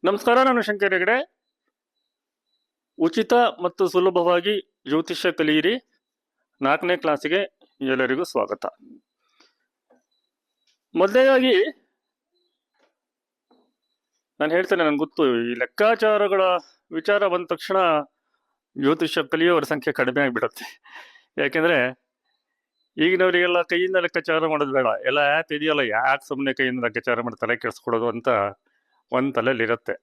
ನಮಸ್ಕಾರ, ನಾನು ಶಂಕರ್ ಹೆಗಡೆ. ಉಚಿತ ಮತ್ತು ಸುಲಭವಾಗಿ ಜ್ಯೋತಿಷ್ಯ ಕಲಿಯಿರಿ 4ನೇ ಕ್ಲಾಸಿಗೆ ಎಲ್ಲರಿಗೂ ಸ್ವಾಗತ. ಮೊದಲನೇದಾಗಿ ನಾನು ಹೇಳ್ತೇನೆ, ನನ್ಗೆ ಗೊತ್ತು ಈ ಲೆಕ್ಕಾಚಾರಗಳ ವಿಚಾರ ಬಂದ ತಕ್ಷಣ ಜ್ಯೋತಿಷ್ಯ ಕಲಿಯೋರ ಸಂಖ್ಯೆ ಕಡಿಮೆ ಆಗಿಬಿಡುತ್ತೆ. ಯಾಕೆಂದ್ರೆ ಈಗಿನವರಿಗೆಲ್ಲ ಕೈಯಿಂದ ಲೆಕ್ಕಾಚಾರ ಮಾಡೋದು ಬೇಡ, ಎಲ್ಲ ಆ್ಯಪ್ ಇದೆಯಲ್ಲ, ಯಾಕೆ ಸುಮ್ಮನೆ ಕೈಯಿಂದ ಲೆಕ್ಕಾಚಾರ ಮಾಡಿ ತಲೆ ಕೆಡಿಸ್ಕೊಡೋದು ಅಂತ ಒಂದು ತಲೆಯಲ್ಲಿರುತ್ತೆ.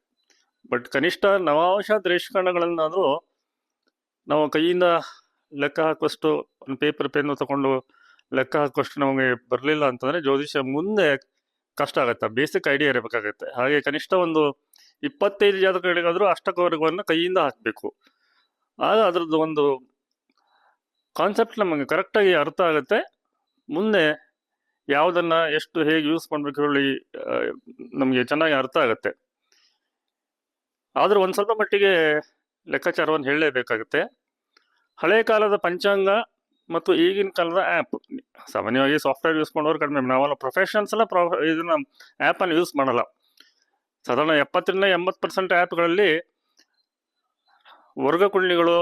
ಬಟ್ ಕನಿಷ್ಠ ನವಾಂಶ ದೇಶಕರಣಗಳನ್ನಾದರೂ ನಾವು ಕೈಯಿಂದ ಲೆಕ್ಕ ಹಾಕುವಷ್ಟು ಒಂದು ಪೇಪರ್ ಪೆನ್ನು ತಗೊಂಡು ಲೆಕ್ಕ ಹಾಕುವಷ್ಟು ನಮಗೆ ಬರಲಿಲ್ಲ ಅಂತಂದರೆ ಜ್ಯೋತಿಷ್ಯ ಮುಂದೆ ಕಷ್ಟ ಆಗುತ್ತೆ. ಬೇಸಿಕ್ ಐಡಿಯಾ ಇರಬೇಕಾಗತ್ತೆ. ಹಾಗೆ ಕನಿಷ್ಠ ಒಂದು 25 ಜಾತಕಗಳಿಗಾದರೂ ಅಷ್ಟಕವರ್ಗವನ್ನು ಕೈಯಿಂದ ಹಾಕಬೇಕು. ಆಗ ಅದರದ್ದು ಒಂದು ಕಾನ್ಸೆಪ್ಟ್ ನಮಗೆ ಕರೆಕ್ಟಾಗಿ ಅರ್ಥ ಆಗುತ್ತೆ. ಮುಂದೆ ಯಾವುದನ್ನು ಎಷ್ಟು ಹೇಗೆ ಯೂಸ್ ಮಾಡಬೇಕು ಹೇಳಿ ನಮಗೆ ಚೆನ್ನಾಗಿ ಅರ್ಥ ಆಗುತ್ತೆ. ಆದರೂ ಒಂದು ಸ್ವಲ್ಪ ಮಟ್ಟಿಗೆ ಲೆಕ್ಕಾಚಾರವನ್ನು ಹೇಳಲೇಬೇಕಾಗುತ್ತೆ. ಹಳೆ ಕಾಲದ ಪಂಚಾಂಗ ಮತ್ತು ಈಗಿನ ಕಾಲದ ಆ್ಯಪ್, ಸಾಮಾನ್ಯವಾಗಿ ಸಾಫ್ಟ್ವೇರ್ ಯೂಸ್ ಮಾಡೋರು ಕಡಿಮೆ. ನಾವೆಲ್ಲ ಪ್ರೊಫೆಷನ್ಸ್ ಎಲ್ಲ ಇದನ್ನು ಆ್ಯಪನ್ನು ಯೂಸ್ ಮಾಡಲ್ಲ. ಸಾಧಾರಣ 70-80% ಆ್ಯಪ್ಗಳಲ್ಲಿ ವರ್ಗ ಕುಂಡ್ಲಿಗಳು,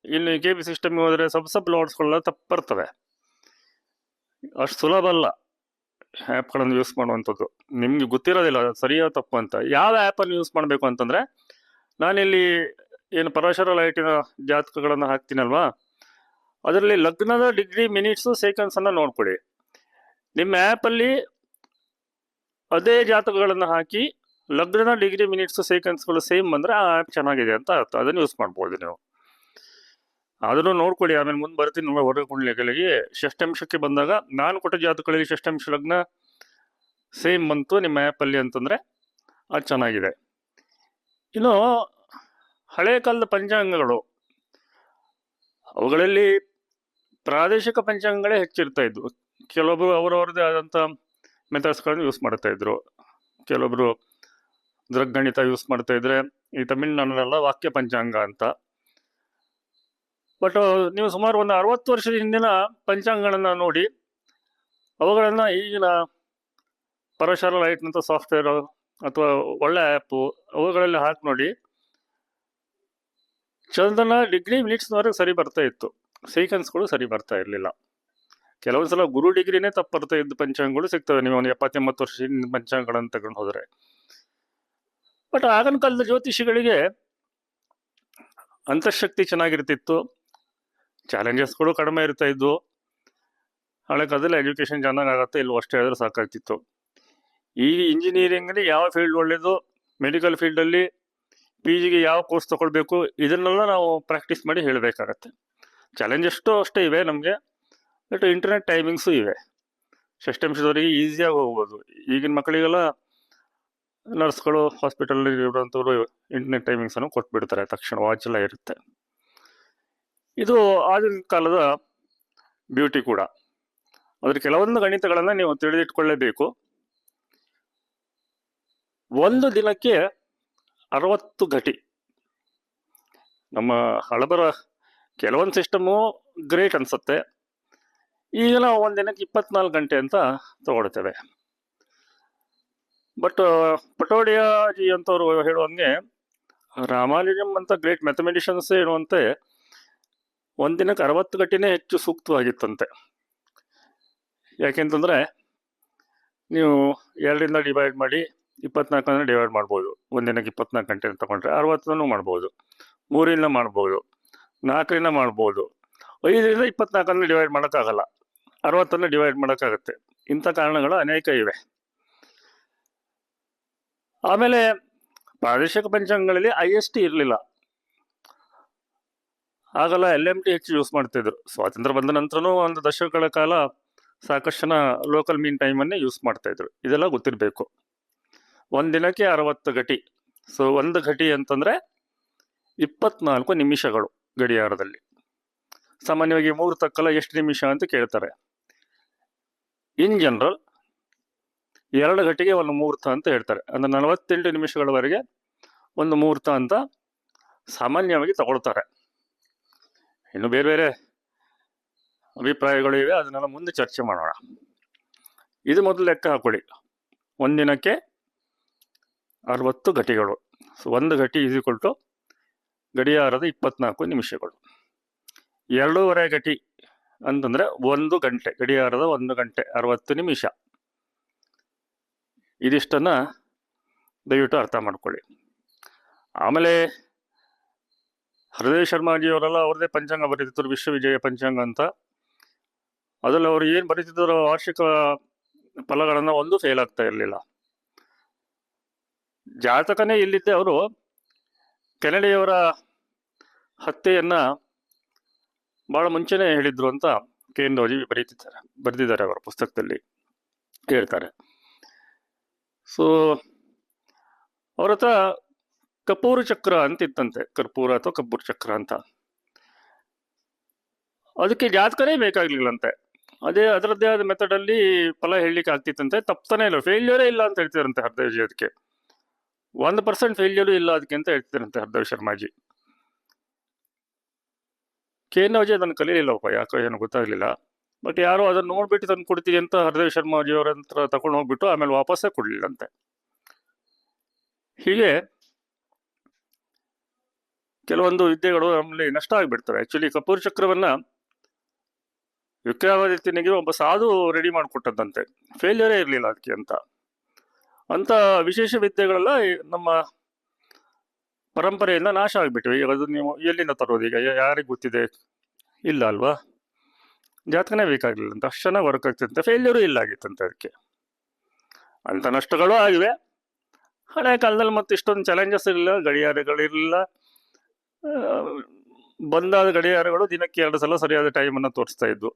ಇನ್ನು KB ಸಿಸ್ಟಮ್ಗೆ ಹೋದರೆ ಸಬ್ ಲಾಟ್ಸ್ಗಳೆಲ್ಲ ತಪ್ಪು ಬರ್ತವೆ. ಅಷ್ಟು ಸುಲಭ ಅಲ್ಲ ಆ್ಯಪ್ಗಳನ್ನು ಯೂಸ್ ಮಾಡುವಂಥದ್ದು. ನಿಮಗೆ ಗೊತ್ತಿರೋದಿಲ್ಲ ಸರಿಯೋ ತಪ್ಪು ಅಂತ. ಯಾವ ಆ್ಯಪನ್ನು ಯೂಸ್ ಮಾಡಬೇಕು ಅಂತಂದರೆ, ನಾನಿಲ್ಲಿ ಏನು ಪರಾಶರ ಲೈಟಿನ ಜಾತಕಗಳನ್ನು ಹಾಕ್ತೀನಲ್ವಾ, ಅದರಲ್ಲಿ ಲಗ್ನದ ಡಿಗ್ರಿ, ಮಿನಿಟ್ಸು, ಸೆಕೆಂಡ್ಸನ್ನು ನೋಡ್ಕೊಳ್ಳಿ. ನಿಮ್ಮ ಆ್ಯಪಲ್ಲಿ ಅದೇ ಜಾತಕಗಳನ್ನು ಹಾಕಿ ಲಗ್ನದ ಡಿಗ್ರಿ, ಮಿನಿಟ್ಸು, ಸೆಕೆಂಡ್ಸ್ಗಳು ಸೇಮ್ ಬಂದರೆ ಆ ಆ್ಯಪ್ ಚೆನ್ನಾಗಿದೆ ಅಂತ ಅರ್ಥ. ಅದನ್ನು ಯೂಸ್ ಮಾಡ್ಬೋದು ನೀವು. ಅದನ್ನು ನೋಡ್ಕೊಳ್ಳಿ. ಆಮೇಲೆ ಮುಂದೆ ಬರ್ತೀನಿ ವರ್ಗ ಕುಂಡ್ಲಿಗಳಿಗೆ. ಷಷ್ಠಾಂಶಕ್ಕೆ ಬಂದಾಗ ನಾನು ಕೊಟ್ಟ ಜಾತಕಗಳಲ್ಲಿ ಷಷ್ಠಾಂಶ ಲಗ್ನ ಸೇಮ್ ಬಂತು ನಿಮ್ಮ ಆ್ಯಪಲ್ಲಿ ಅಂತಂದರೆ ಅದು ಚೆನ್ನಾಗಿದೆ. ಇನ್ನು ಹಳೆ ಕಾಲದ ಪಂಚಾಂಗಗಳು, ಅವುಗಳಲ್ಲಿ ಪ್ರಾದೇಶಿಕ ಪಂಚಾಂಗಗಳೇ ಹೆಚ್ಚಿರ್ತಾ ಇದ್ವು. ಕೆಲವೊಬ್ಬರು ಅವರವರದೇ ಆದಂಥ ಮೆಥಡ್ಸ್ಗಳನ್ನು ಯೂಸ್ ಮಾಡ್ತಾ ಇದ್ರು. ಕೆಲವೊಬ್ಬರು ದೃಗ್ಗಣಿತ ಯೂಸ್ ಮಾಡ್ತಾ ಇದ್ರೆ, ಈ ತಮಿಳ್ನಾಡಿನೆಲ್ಲ ವಾಕ್ಯ ಪಂಚಾಂಗ ಅಂತ. ಬಟ್ ನೀವು ಸುಮಾರು ಒಂದು 60 ವರ್ಷದ ಹಿಂದಿನ ಪಂಚಾಂಗಗಳನ್ನು ನೋಡಿ, ಅವುಗಳನ್ನು ಈಗಿನ ಪರಾಶರ ಲೈಟ್ನಂಥ ಸಾಫ್ಟ್ವೇರು ಅಥವಾ ಒಳ್ಳೆ ಆ್ಯಪು ಅವುಗಳಲ್ಲಿ ಹಾಕಿ ನೋಡಿ, ಚಂದ್ರನ ಡಿಗ್ರಿ, ಮಿನಿಟ್ಸ್ನವರೆಗೆ ಸರಿ ಬರ್ತಾ ಇತ್ತು. ಸೀಕ್ವೆನ್ಸ್ಗಳು ಸರಿ ಬರ್ತಾ ಇರಲಿಲ್ಲ. ಕೆಲವೊಂದು ಸಲ ಗುರು ಡಿಗ್ರಿನೇ ತಪ್ಪು ಬರ್ತಾ ಇದ್ದ ಪಂಚಾಂಗಗಳು ಸಿಗ್ತವೆ ನೀವು ಒಂದು 70-80 ವರ್ಷ ಹಿಂದಿನ ಪಂಚಾಂಗಗಳನ್ನು ತಗೊಂಡು ಹೋದರೆ. ಬಟ್ ಆಗಿನ ಕಾಲದ ಜ್ಯೋತಿಷಿಗಳಿಗೆ ಅಂತಃಶಕ್ತಿ ಚೆನ್ನಾಗಿರ್ತಿತ್ತು, ಚಾಲೆಂಜಸ್ಗಳು ಕಡಿಮೆ ಇರ್ತಾ ಇದ್ವು. ಹಳೆ ಕಾಲದಲ್ಲಿ ಎಜುಕೇಷನ್ ಚೆನ್ನಾಗಾಗತ್ತೆ, ಇಲ್ಲೂ ಅಷ್ಟೇ ಹೇಳಿದ್ರೆ ಸಾಕಾಗ್ತಿತ್ತು. ಈಗ ಇಂಜಿನಿಯರಿಂಗಲ್ಲಿ ಯಾವ ಫೀಲ್ಡ್ ಒಳ್ಳೆಯದು, ಮೆಡಿಕಲ್ ಫೀಲ್ಡಲ್ಲಿ PGಗೆ ಯಾವ ಕೋರ್ಸ್ ತೊಗೊಳ್ಬೇಕು, ಇದನ್ನೆಲ್ಲ ನಾವು ಪ್ರಾಕ್ಟೀಸ್ ಮಾಡಿ ಹೇಳಬೇಕಾಗತ್ತೆ. ಚಾಲೆಂಜ್ ಅಷ್ಟೇ ಇವೆ ನಮಗೆ. ಬಟ್ ಇಂಟರ್ನೆಟ್ ಟೈಮಿಂಗ್ಸು ಇವೆ. ಷಷ್ಠಾಂಶದವರೆಗೆ ಈಸಿಯಾಗಿ ಹೋಗ್ಬೋದು. ಈಗಿನ ಮಕ್ಕಳಿಗೆಲ್ಲ ನರ್ಸ್ಗಳು, ಹಾಸ್ಪಿಟಲ್ ಇರುವಂಥವ್ರು ಇಂಟರ್ನೆಟ್ ಟೈಮಿಂಗ್ಸನ್ನು ಕೊಟ್ಬಿಡ್ತಾರೆ, ತಕ್ಷಣ ವಾಚೆಲ್ಲ ಇರುತ್ತೆ. ಇದು ಆಗಿನ ಕಾಲದ ಬ್ಯೂಟಿ ಕೂಡ. ಅದ್ರ ಕೆಲವೊಂದು ಗಣಿತಗಳನ್ನು ನೀವು ತಿಳಿದಿಟ್ಕೊಳ್ಳೇಬೇಕು. ಒಂದು ದಿನಕ್ಕೆ 60 ಘಟಿ. ನಮ್ಮ ಹಳಬರ ಕೆಲವೊಂದು ಸಿಸ್ಟಮು ಗ್ರೇಟ್ ಅನ್ಸುತ್ತೆ. ಈಗ ನಾವು ಒಂದು ದಿನಕ್ಕೆ 24 ಗಂಟೆ ಅಂತ ತಗೊಳ್ತೇವೆ. ಬಟ್ ಪಟೋಡಿಯಾಜಿ ಅಂತವ್ರು ಹೇಳುವಂಗೆ, ರಾಮಾನುಜಂ ಅಂತ ಗ್ರೇಟ್ ಮ್ಯಾಥಮೆಟಿಷಿಯನ್ಸ್ ಹೇಳುವಂತೆ ಒಂದು ದಿನಕ್ಕೆ 60 ಗಂಟೆನೇ ಹೆಚ್ಚು ಸೂಕ್ತವಾಗಿತ್ತಂತೆ. ಯಾಕೆಂತಂದರೆ ನೀವು 2ರಿಂದ ಡಿವೈಡ್ ಮಾಡಿ 24 ಡಿವೈಡ್ ಮಾಡ್ಬೋದು. ಒಂದು ದಿನಕ್ಕೆ 24 ಗಂಟೆ ಅಂತ ತಗೊಂಡ್ರೆ 60 ಮಾಡ್ಬೋದು, 3ರಿಂದ ಮಾಡ್ಬೋದು, 4ರಿಂದ ಮಾಡ್ಬೋದು. 5ರಿಂದ 24 ಡಿವೈಡ್ ಮಾಡೋಕ್ಕಾಗಲ್ಲ, 60 ಡಿವೈಡ್ ಮಾಡೋಕ್ಕಾಗತ್ತೆ. ಇಂಥ ಕಾರಣಗಳು ಅನೇಕ ಇವೆ. ಆಮೇಲೆ ಪ್ರಾದೇಶಿಕ ಪಂಚಾಂಗಗಳಲ್ಲಿ IST ಇರಲಿಲ್ಲ. ಆಗಲ್ಲ LMT ಹೆಚ್ಚು ಯೂಸ್ ಮಾಡ್ತಿದ್ರು. ಸ್ವಾತಂತ್ರ್ಯ ಬಂದ ನಂತರನೂ ಒಂದು ದಶಕಗಳ ಕಾಲ ಸಾಕಷ್ಟು ಜನ ಲೋಕಲ್ ಮೀನ್ ಟೈಮನ್ನೇ ಯೂಸ್ ಮಾಡ್ತಾಯಿದ್ರು. ಇದೆಲ್ಲ ಗೊತ್ತಿರಬೇಕು. ಒಂದು ದಿನಕ್ಕೆ 60 ಘಟಿ. ಸೊ ಒಂದು ಘಟಿ ಅಂತಂದರೆ 24 ನಿಮಿಷಗಳು ಗಡಿಯಾರದಲ್ಲಿ. ಸಾಮಾನ್ಯವಾಗಿ ಮುಹೂರ್ತಕ್ಕೆಲ್ಲ ಎಷ್ಟು ನಿಮಿಷ ಅಂತ ಕೇಳ್ತಾರೆ. ಇನ್ ಜನರಲ್ 2 ಘಟಿಗೆ ಒಂದು ಮುಹೂರ್ತ ಅಂತ ಹೇಳ್ತಾರೆ. ಅಂದರೆ 48 ನಿಮಿಷಗಳವರೆಗೆ ಒಂದು ಮುಹೂರ್ತ ಅಂತ ಸಾಮಾನ್ಯವಾಗಿ ತಗೊಳ್ತಾರೆ. ಇನ್ನು ಬೇರೆ ಬೇರೆ ಅಭಿಪ್ರಾಯಗಳು ಇವೆ, ಅದನ್ನೆಲ್ಲ ಮುಂದೆ ಚರ್ಚೆ ಮಾಡೋಣ. ಇದು ಮೊದಲು ಲೆಕ್ಕ ಹಾಕೊಳ್ಳಿ. ಒಂದಿನಕ್ಕೆ 60 ಘಟಿಗಳು. So 1 Ghati is equal to ಗಡಿಯಾರದ 24 ನಿಮಿಷಗಳು. 2.5 ಘಟಿ ಅಂತಂದ್ರೆ 1 ಗಂಟೆ, ಗಡಿಯಾರದ 1 ಗಂಟೆ 60 ನಿಮಿಷ. ಇದಿಷ್ಟನ್ನ ದಯವಿಟ್ಟು ಅರ್ಥ ಮಾಡ್ಕೊಳ್ಳಿ. ಆಮೇಲೆ ಹೃದಯ ಶರ್ಮಾಜಿಯವರೆಲ್ಲ ಅವ್ರದ್ದೇ ಪಂಚಾಂಗ ಬರೀತಿದ್ರು, ವಿಶ್ವವಿಜಯ ಪಂಚಾಂಗ ಅಂತ. ಅದ್ರಲ್ಲಿ ಅವ್ರು ಏನು ಬರೀತಿದ್ರು ವಾರ್ಷಿಕ ಫಲಗಳನ್ನ ಒಂದು ಫೇಲ್ ಆಗ್ತಾ ಇರಲಿಲ್ಲ. ಜಾತಕನೇ ಇಲ್ಲಿದ್ದೆ ಅವರು ಕೆನಡಿಯವರ ಹತ್ಯೆಯನ್ನ ಬಹಳ ಮುಂಚೆನೆ ಹೇಳಿದ್ರು ಅಂತ KN ರಾಜೀವ್ ಬರೆದಿದ್ದಾರೆ ಅವರ ಪುಸ್ತಕದಲ್ಲಿ ಹೇಳ್ತಾರೆ. ಸೊ ಅವ್ರ ಹತ್ರ ಕಪೂರ್ ಚಕ್ರ ಅಂತ ಇತ್ತಂತೆ, ಕರ್ಪೂರ ಅಥವಾ ಕಪೂರ್ ಚಕ್ರ ಅಂತ. ಅದಕ್ಕೆ ಜಾತಕನೇ ಬೇಕಾಗ್ಲಿಲ್ಲಂತೆ. ಅದರದ್ದೇ ಆದ ಮೆಥಡ್ ಅಲ್ಲಿ ಫಲ ಹೇಳಲಿಕ್ಕೆ ಆಗ್ತಿತ್ತಂತೆ. ತಪ್ತಾನೆ ಇಲ್ಲ, ಫೇಲ್ಯೂರೇ ಇಲ್ಲ ಅಂತ ಹೇಳ್ತಿದ್ರಂತೆ ಹರ್ದೇವ್ಜಿ. ಅದಕ್ಕೆ 1% ಫೇಲ್ಯೂರು ಇಲ್ಲ ಅದಕ್ಕೆ ಅಂತ ಹೇಳ್ತಿದ್ರಂತೆ ಹರ್ದೇವ್ ಶರ್ಮಾಜಿ. KN ರಾಜೀವ್ ಅದನ್ನು ಕಲೀಲಿಲ್ಲಪ್ಪ, ಯಾಕೋ ಏನೋ ಗೊತ್ತಾಗ್ಲಿಲ್ಲ. ಬಟ್ ಯಾರೋ ಅದನ್ನ ನೋಡ್ಬಿಟ್ಟು ತಂದು ಕೊಡ್ತೀವಿ ಅಂತ ಹರ್ದೇವ್ ಶರ್ಮಾಜಿ ಅವರ ಹತ್ರ ತಗೊಂಡು ಹೋಗ್ಬಿಟ್ಟು ಆಮೇಲೆ ವಾಪಸ್ಸೇ ಕೊಡ್ಲಿಲ್ಲಂತೆ. ಹೀಗೆ ಕೆಲವೊಂದು ವಿದ್ಯೆಗಳು ನಮ್ಮಲ್ಲಿ ನಷ್ಟ ಆಗ್ಬಿಡ್ತವೆ. ಆಕ್ಚುಲಿ ಕಪೂರ್ ಚಕ್ರವನ್ನ ವಿಕ್ರಮಾದಿತ್ಯನಿಗೆ ಒಬ್ಬ ಸಾಧು ರೆಡಿ ಮಾಡಿಕೊಟ್ಟದ್ದಂತೆ, ಫೇಲ್ಯೂರೇ ಇರಲಿಲ್ಲ ಅದಕ್ಕೆ ಅಂತ ವಿಶೇಷ ವಿದ್ಯೆಗಳೆಲ್ಲ ನಮ್ಮ ಪರಂಪರೆಯಿಂದ ನಾಶ ಆಗ್ಬಿಟ್ಟಿವೆ. ಈಗ ಅದು ನೀವು ಎಲ್ಲಿಂದ ತರೋದು? ಈಗ ಯಾರಿಗೆ ಗೊತ್ತಿದೆ? ಇಲ್ಲ ಅಲ್ವಾ? ಜಾತಕನೇ ಬೇಕಾಗಿಲ್ಲ ಅಂತ, ಅಷ್ಟು ಚೆನ್ನಾಗಿ ವರ್ಕ್ ಆಗ್ತಿತ್ತಂತೆ, ಫೇಲ್ಯೂರು ಇಲ್ಲ ಆಗಿತ್ತಂತೆ. ಅದಕ್ಕೆ ಅಂತ ನಷ್ಟಗಳು ಆಗಿವೆ. ಹಳೆ ಕಾಲದಲ್ಲಿ ಮತ್ತೆ ಇಷ್ಟೊಂದು ಚಾಲೆಂಜಸ್ ಇರಲಿಲ್ಲ, ಗಡಿಯಾರಗಳಿರಲಿಲ್ಲ. ಬಂದಾದ ಗಡಿಯಾರಗಳು ದಿನಕ್ಕೆ 2 ಸಲ ಸರಿಯಾದ ಟೈಮನ್ನು ತೋರಿಸ್ತಾ ಇದ್ವು.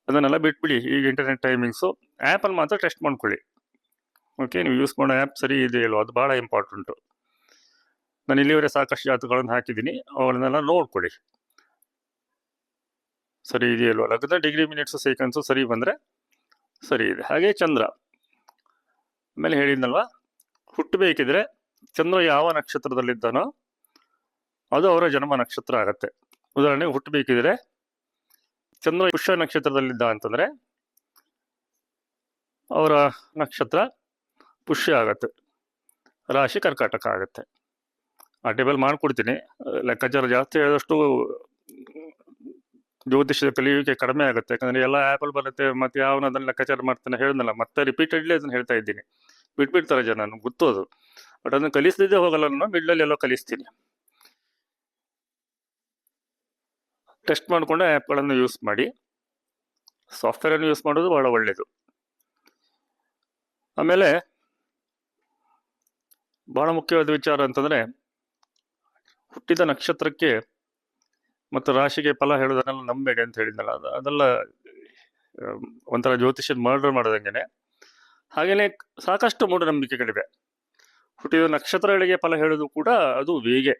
ಅದನ್ನೆಲ್ಲ ಬಿಟ್ಬಿಡಿ. ಈಗ ಇಂಟರ್ನೆಟ್ ಟೈಮಿಂಗ್ಸು, ಆ್ಯಪಲ್ಲಿ ಮಾತ್ರ ಟೆಸ್ಟ್ ಮಾಡ್ಕೊಳ್ಳಿ. ಓಕೆ, ನೀವು ಯೂಸ್ ಮಾಡೋ ಆ್ಯಪ್ ಸರಿ ಇದೆಯಲ್ವ, ಅದು ಭಾಳ ಇಂಪಾರ್ಟೆಂಟು. ನಾನು ಇಲ್ಲಿವರೆ ಸಾಕಷ್ಟು ಜಾತಕಗಳನ್ನು ಹಾಕಿದ್ದೀನಿ, ಅವುಗಳನ್ನೆಲ್ಲ ನೋಡ್ಕೊಳ್ಳಿ ಸರಿ ಇದೆಯಲ್ವ. ಲಗ್ನ ಡಿಗ್ರಿ ಮಿನಿಟ್ಸು ಸೆಕೆಂಡ್ಸು ಸರಿ ಬಂದರೆ ಸರಿ ಇದೆ. ಹಾಗೆ ಚಂದ್ರ ಆಮೇಲೆ ಹೇಳಿದ್ನಲ್ವ, ಹುಟ್ಟಬೇಕಿದ್ರೆ ಚಂದ್ರ ಯಾವ ನಕ್ಷತ್ರದಲ್ಲಿದ್ದಾನೋ ಅದು ಅವರ ಜನ್ಮ ನಕ್ಷತ್ರ ಆಗತ್ತೆ. ಉದಾಹರಣೆಗೆ ಹುಟ್ಟಬೇಕಿದ್ರೆ ಚಂದ್ರ ಪುಷ್ಯ ನಕ್ಷತ್ರದಲ್ಲಿದ್ದ ಅಂತಂದ್ರೆ ಅವರ ನಕ್ಷತ್ರ ಪುಷ್ಯ ಆಗತ್ತೆ, ರಾಶಿ ಕರ್ಕಾಟಕ ಆಗತ್ತೆ. ಆ ಟೇಬಲ್ ಮಾಡ್ಕೊಡ್ತೀನಿ. ಲೆಕ್ಕಾಚಾರ ಜಾಸ್ತಿ ಹೇಳಿದಷ್ಟು ಜ್ಯೋತಿಷದ ಕಲಿಯುವಿಕೆ ಕಡಿಮೆ ಆಗುತ್ತೆ. ಯಾಕಂದ್ರೆ ಎಲ್ಲ ಆ್ಯಪಲ್ ಬರುತ್ತೆ, ಮತ್ತೆ ಯಾವನ ಅದನ್ನ ಲೆಕ್ಕಾಚಾರ ಮಾಡ್ತಾನೆ ಹೇಳಿದ್ನಲ್ಲ, ಮತ್ತೆ ರಿಪೀಟೆಡ್ಲಿ ಅದನ್ನ ಹೇಳ್ತಾ ಇದ್ದೀನಿ. ಬಿಟ್ಬಿಡ್ತಾರೆ ಜನ, ನನಗೆ ಗೊತ್ತು ಅದು. ಬಟ್ ಅದನ್ನ ಕಲಿಸ್ತಿದ್ದೆ ಹೋಗಲ್ಲ, ನಾನು ಮಿಡ್ಲಲ್ಲಿ ಎಲ್ಲೋ ಕಲಿಸ್ತೀನಿ. ಟೆಸ್ಟ್ ಮಾಡಿಕೊಂಡು ಆ್ಯಪ್ಗಳನ್ನು ಯೂಸ್ ಮಾಡಿ, ಸಾಫ್ಟ್ವೇರನ್ನು ಯೂಸ್ ಮಾಡೋದು ಬಹಳ ಒಳ್ಳೆಯದು. ಆಮೇಲೆ ಬಹಳ ಮುಖ್ಯವಾದ ವಿಚಾರ ಅಂತಂದ್ರೆ, ಹುಟ್ಟಿದ ನಕ್ಷತ್ರಕ್ಕೆ ಮತ್ತು ರಾಶಿಗೆ ಫಲ ಹೇಳೋದನ್ನೆಲ್ಲ ನಂಬೇಡಿ ಅಂತ ಹೇಳಿದ್ನಲ್ಲ, ಅದೆಲ್ಲ ಒಂಥರ ಜ್ಯೋತಿಷ್ಯದ ಮರ್ಡರ್ ಮಾಡೋದಂಗೆನೆ. ಹಾಗೇನೆ ಸಾಕಷ್ಟು ಮೂಢನಂಬಿಕೆಗಳಿವೆ. ಹುಟ್ಟಿದ ನಕ್ಷತ್ರಗಳಿಗೆ ಫಲ ಹೇಳೋದು ಕೂಡ ಅದು ವೇಗೆ.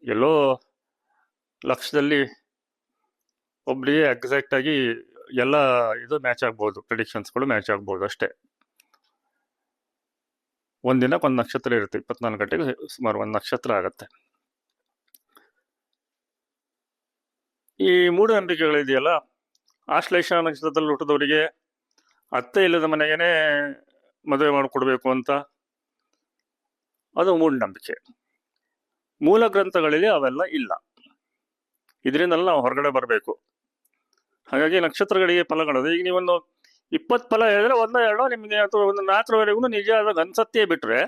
ಎಲ್ಲೋ ಲಕ್ಷದಲ್ಲಿ ಒಬ್ಬರಿಗೆ ಎಕ್ಸಾಕ್ಟ್ ಆಗಿ ಎಲ್ಲ ಇದು ಮ್ಯಾಚ್ ಆಗ್ಬೋದು, ಪ್ರಿಡಿಕ್ಷನ್ಸ್ಗಳು ಮ್ಯಾಚ್ ಆಗ್ಬೋದು ಅಷ್ಟೇ. ಒಂದಿನಕ್ಕೆ ಒಂದು ನಕ್ಷತ್ರ ಇರುತ್ತೆ, 24 ಗಂಟೆಗೆ ಸುಮಾರು ಒಂದು ನಕ್ಷತ್ರ ಆಗತ್ತೆ. ಈ ಮೂಢನಂಬಿಕೆಗಳಿದೆಯಲ್ಲ, ಆಶ್ಲೇಷ ನಕ್ಷತ್ರದಲ್ಲಿ ಹುಟ್ಟಿದವರಿಗೆ ಅತ್ತೆ ಇಲ್ಲದ ಮನೆಗೇನೆ ಮದುವೆ ಮಾಡಿಕೊಡ್ಬೇಕು ಅಂತ, ಅದು ಮೂಢನಂಬಿಕೆ. ಮೂಲ ಗ್ರಂಥಗಳಲ್ಲಿ ಅವೆಲ್ಲ ಇಲ್ಲ. ಇದರಿಂದೆಲ್ಲ ನಾವು ಹೊರಗಡೆ ಬರಬೇಕು. ಹಾಗಾಗಿ ನಕ್ಷತ್ರಗಳಿಗೆ ಫಲಗಳದು, ಈಗ ನೀವೊಂದು 20 ಫಲ ಹೇಳಿದ್ರೆ 1-2 ನಿಮಗೆ, ಅಥವಾ ಒಂದು 4ವರೆಗೂ ನಿಜ ಆದಾಗ ಅನ್ಸತ್ಯ ಬಿಟ್ರೆ,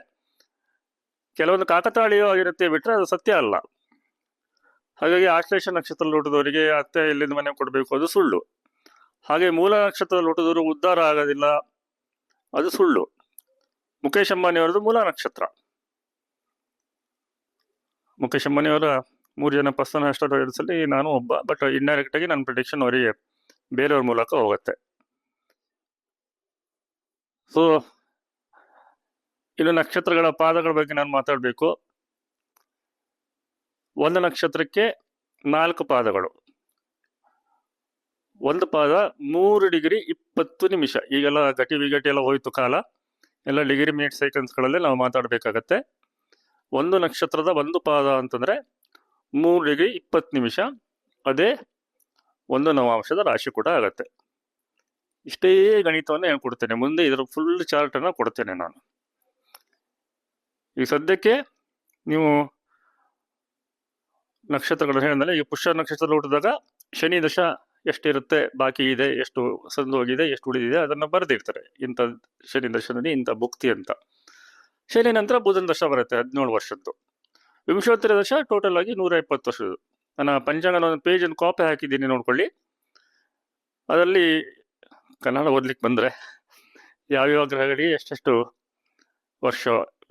ಕೆಲವೊಂದು ಕಾಕತಾಳೀಯ ಆಗಿರುತ್ತೆ ಬಿಟ್ರೆ ಅದು ಸತ್ಯ ಅಲ್ಲ. ಹಾಗಾಗಿ ಆಶ್ಲೇಷ ನಕ್ಷತ್ರದಲ್ಲಿ ಹುಟ್ಟಿದವರಿಗೆ ಅತ್ತೆ ಇಲ್ಲಿಂದ ಮನೆ ಕೊಡಬೇಕು, ಅದು ಸುಳ್ಳು. ಹಾಗೆ ಮೂಲ ನಕ್ಷತ್ರದಲ್ಲಿ ಹುಟ್ಟಿದವರು ಉದ್ಧಾರ ಆಗೋದಿಲ್ಲ, ಅದು ಸುಳ್ಳು. ಮುಖೇಶ್ ಅಂಬಾನಿಯವರದು ಮೂಲ ನಕ್ಷತ್ರ. ಮುಖೇಶ್ ಅಂಬಾನಿಯವರ 3 ಜನ ಪರ್ಸನ್ ಅಸ್ಟ್ರಾಲಜರ್ಸಲ್ಲಿ ನಾನು ಒಬ್ಬ. ಬಟ್ ಇಂಡೈರೆಕ್ಟ್ ಆಗಿ ನನ್ನ ಪ್ರಿಡಿಕ್ಷನ್ ಅವರಿಗೆ ಬೇರೆಯವ್ರ ಮೂಲಕ ಹೋಗುತ್ತೆ. ಸೊ ಇನ್ನು ನಕ್ಷತ್ರಗಳ ಪಾದಗಳ ಬಗ್ಗೆ ನಾನು ಮಾತಾಡಬೇಕು. ಒಂದು ನಕ್ಷತ್ರಕ್ಕೆ 4 ಪಾದಗಳು. ಒಂದು ಪಾದ 3 ಡಿಗ್ರಿ 20 ನಿಮಿಷ. ಈಗೆಲ್ಲ ಗಟಿ ವಿಗಟಿ ಎಲ್ಲ ಹೋಯ್ತು ಕಾಲ, ಎಲ್ಲ ಡಿಗ್ರಿ ಮಿನಿಟ್ ಸೆಕೆಂಡ್ಸ್ಗಳಲ್ಲೇ ನಾವು ಮಾತಾಡಬೇಕಾಗತ್ತೆ. ಒಂದು ನಕ್ಷತ್ರದ ಒಂದು ಪಾದ ಅಂತಂದ್ರೆ 3 ಡಿಗ್ರಿ 20 ನಿಮಿಷ. ಅದೇ 1 ನವಾಂಶದ ರಾಶಿ ಕೂಡ ಆಗತ್ತೆ. ಇಷ್ಟೇ ಗಣಿತವನ್ನು ಹೇಳ್ಕೊಡ್ತೇನೆ. ಮುಂದೆ ಇದರ ಫುಲ್ ಚಾರ್ಟನ್ನು ಕೊಡ್ತೇನೆ ನಾನು. ಈ ಸದ್ಯಕ್ಕೆ ನೀವು ನಕ್ಷತ್ರಗಳು ಹೇಳಿದ್ರೆ, ಈ ಪುಷ್ಯ ನಕ್ಷತ್ರ ಹುಟ್ಟಿದಾಗ ಶನಿ ದಶ ಎಷ್ಟಿರುತ್ತೆ, ಬಾಕಿ ಇದೆ, ಎಷ್ಟು ಸಂದು ಹೋಗಿದೆ, ಎಷ್ಟು ಉಳಿದಿದೆ, ಅದನ್ನು ಬರೆದಿರ್ತಾರೆ. ಇಂಥ ಶನಿ ದಶದಲ್ಲಿ ಇಂಥ ಭುಕ್ತಿ ಅಂತ. ಶನಿ ನಂತರ ಬುಧನ ದಶ ಬರುತ್ತೆ 17 ವರ್ಷದ್ದು. ವಿಂಶೋತ್ತರ ದಶ ಟೋಟಲ್ ಆಗಿ 120 ವರ್ಷದ್ದು. ನನ್ನ ಪಂಚಾಂಗದ ಒಂದು ಪೇಜನ್ನು ಕಾಪಿ ಹಾಕಿದ್ದೀನಿ, ನೋಡ್ಕೊಳ್ಳಿ. ಅದರಲ್ಲಿ ಕನ್ನಡ ಓದ್ಲಿಕ್ಕೆ ಬಂದರೆ ಯಾವ್ಯಾವ ಗ್ರಹಗಳಿಗೆ ಎಷ್ಟೆಷ್ಟು ವರ್ಷ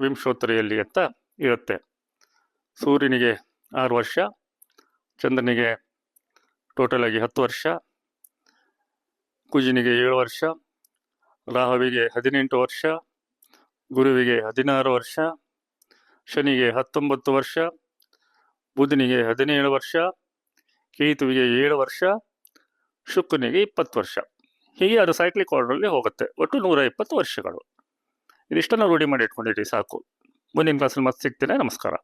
ವಿಂಶೋತ್ತರಿಯಲ್ಲಿ ಅಂತ ಇರುತ್ತೆ. ಸೂರ್ಯನಿಗೆ 6 ವರ್ಷ, ಚಂದ್ರನಿಗೆ ಟೋಟಲ್ ಆಗಿ 10 ವರ್ಷ, ಕುಜನಿಗೆ 7 ವರ್ಷ, ರಾಹುವಿಗೆ 18 ವರ್ಷ, ಗುರುವಿಗೆ 16 ವರ್ಷ, ಶನಿಗೆ 19 ವರ್ಷ, ಬುಧನಿಗೆ 17 ವರ್ಷ, ಕೇತುವಿಗೆ 7 ವರ್ಷ, ಶುಕ್ರನಿಗೆ 20 ವರ್ಷ. ಹೀಗೆ ಅದು ಸೈಕ್ಲಿಕ್ ಆರ್ಡರಲ್ಲಿ ಹೋಗುತ್ತೆ. ಒಟ್ಟು 120 ವರ್ಷಗಳು. ಇದಿಷ್ಟನ್ನು ರೂಢಿ ಮಾಡಿ ಇಟ್ಕೊಂಡಿರಿ ಸಾಕು. ಮುಂದಿನ ಕ್ಲಾಸಲ್ಲಿ ಮತ್ತೆ ಸಿಗ್ತೇನೆ. ನಮಸ್ಕಾರ.